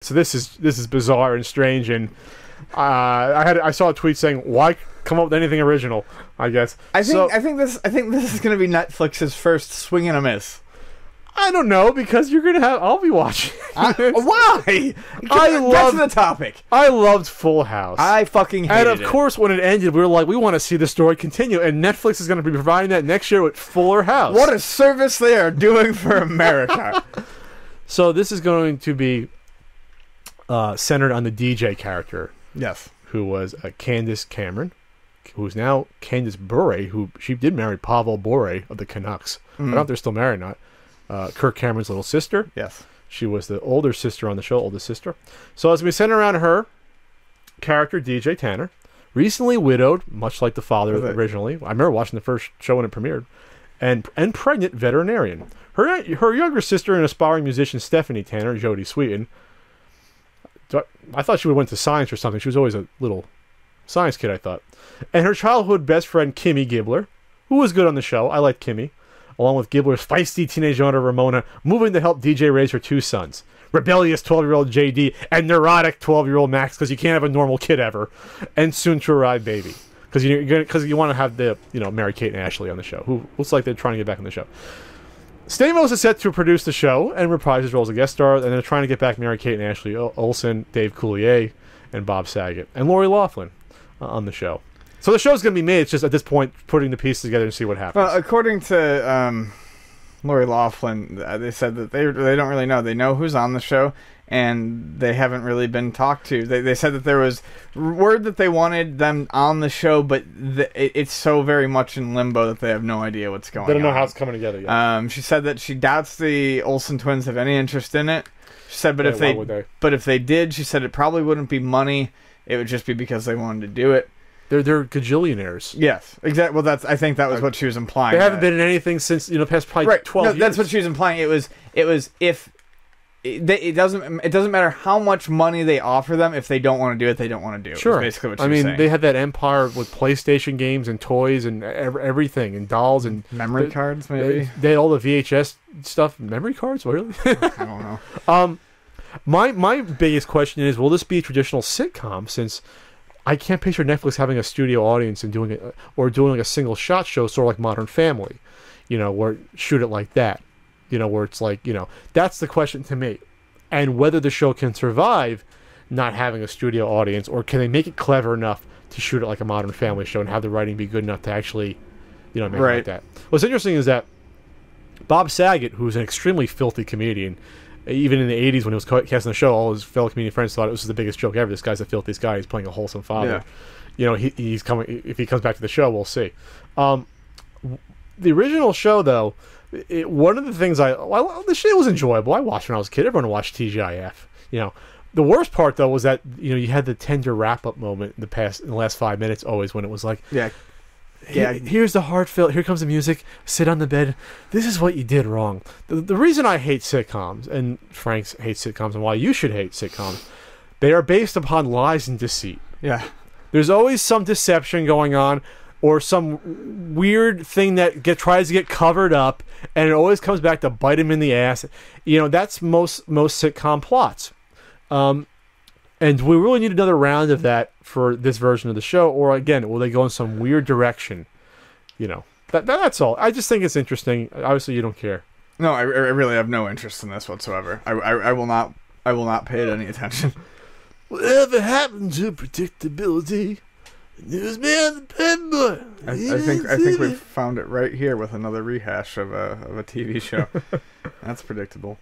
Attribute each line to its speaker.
Speaker 1: So this is bizarre and strange, and I saw a tweet saying, "Why come up with anything original?" I guess
Speaker 2: I think this is going to be Netflix's first swing and a miss.
Speaker 1: I don't know, because I'll be watching.
Speaker 2: Why? Get to the topic.
Speaker 1: I loved Full House.
Speaker 2: I fucking hated it.
Speaker 1: And of course, when it ended, we were like, we want to see the story continue, and Netflix is going to be providing that next year with Fuller House.
Speaker 2: What a service they are doing for America.
Speaker 1: So this is going to be centered on the DJ character.
Speaker 2: Yes.
Speaker 1: Who was Candace Cameron, who's now Candace Bure, who she did marry Pavel Bure of the Canucks. I don't know if they're still married or not. Kirk Cameron's little sister.
Speaker 2: Yes.
Speaker 1: She was the older sister on the show, oldest sister. So as we centered around her character, DJ Tanner, recently widowed, much like the father originally. I remember watching the first show when it premiered. And pregnant veterinarian. Her younger sister and aspiring musician, Stephanie Tanner, Jodie Sweetin. I thought she would have went to science or something. She was always a little science kid, I thought. And her childhood best friend, Kimmy Gibbler, who was good on the show. I liked Kimmy. Along with Gibbler's feisty teenage daughter, Ramona, moving to help DJ raise her two sons. Rebellious 12-year-old JD and neurotic 12-year-old Max, because you can't have a normal kid ever. And soon-to-arrive baby. Because you want to have the Mary-Kate and Ashley on the show, who looks like they're trying to get back on the show. Stamos is set to produce the show and reprise his role as a guest star, and they're trying to get back Mary-Kate and Ashley Olsen, Dave Coulier, and Bob Saget, and Lori Loughlin on the show. So the show's going to be made. It's just at this point putting the pieces together and see what happens.
Speaker 2: Well, according to Lori Loughlin, they said that they don't really know. They know who's on the show, and they haven't really been talked to. They said that there was word that they wanted them on the show, but it's so very much in limbo that they have no idea what's going on.
Speaker 1: They don't know how it's coming together yet.
Speaker 2: She said that she doubts the Olsen twins have any interest in it. She said, but if they did, she said it probably wouldn't be money. It would just be because they wanted to do it.
Speaker 1: They're gajillionaires.
Speaker 2: Yes, exactly. Well, I think that was what she was implying.
Speaker 1: They haven't been in anything since past probably 12 years.
Speaker 2: That's what she was implying. It was if it doesn't matter how much money they offer them. If they don't want to do it, they don't want to do it.
Speaker 1: Sure,
Speaker 2: basically what she was saying.
Speaker 1: They had that empire with PlayStation games and toys and everything and dolls and
Speaker 2: memory cards. Maybe
Speaker 1: they had all the VHS stuff. Memory cards, really?
Speaker 2: I don't know.
Speaker 1: My biggest question is, will this be a traditional sitcom? Since I can't picture Netflix having a studio audience and doing like a single shot show, sort of like Modern Family, where shoot it like that, where it's like, that's the question to me, and whether the show can survive not having a studio audience, or can they make it clever enough to shoot it like a Modern Family show and have the writing be good enough to actually, make it like that. What's interesting is that Bob Saget, who's an extremely filthy comedian. Even in the 80s when he was casting the show, all his fellow comedian friends thought it was the biggest joke ever. This guy's the filthiest guy. He's playing a wholesome father. Yeah. He's coming. If he comes back to the show, we'll see. The original show, though, one of the things the show was enjoyable. I watched when I was a kid. Everyone watched TGIF. The worst part, though, was that you had the tender wrap-up moment in the last 5 minutes always, when it was like, here's the heartfelt, here comes the music, sit on the bed, this is what you did wrong. The reason I hate sitcoms, and Frank hates sitcoms, and why you should hate sitcoms, they are based upon lies and deceit.
Speaker 2: Yeah. There's
Speaker 1: always some deception going on, or some weird thing that tries to get covered up, and it always comes back to bite him in the ass. That's most sitcom plots. And we really need another round of that for this version of the show, or again, will they go in some weird direction? That's all. I just think it's interesting. Obviously, you don't care.
Speaker 2: No, I really have no interest in this whatsoever. I will not pay it any attention.
Speaker 1: Whatever happened to predictability? Newsman, the pen boy.
Speaker 2: I think we've found it right here with another rehash of a TV show. That's predictable.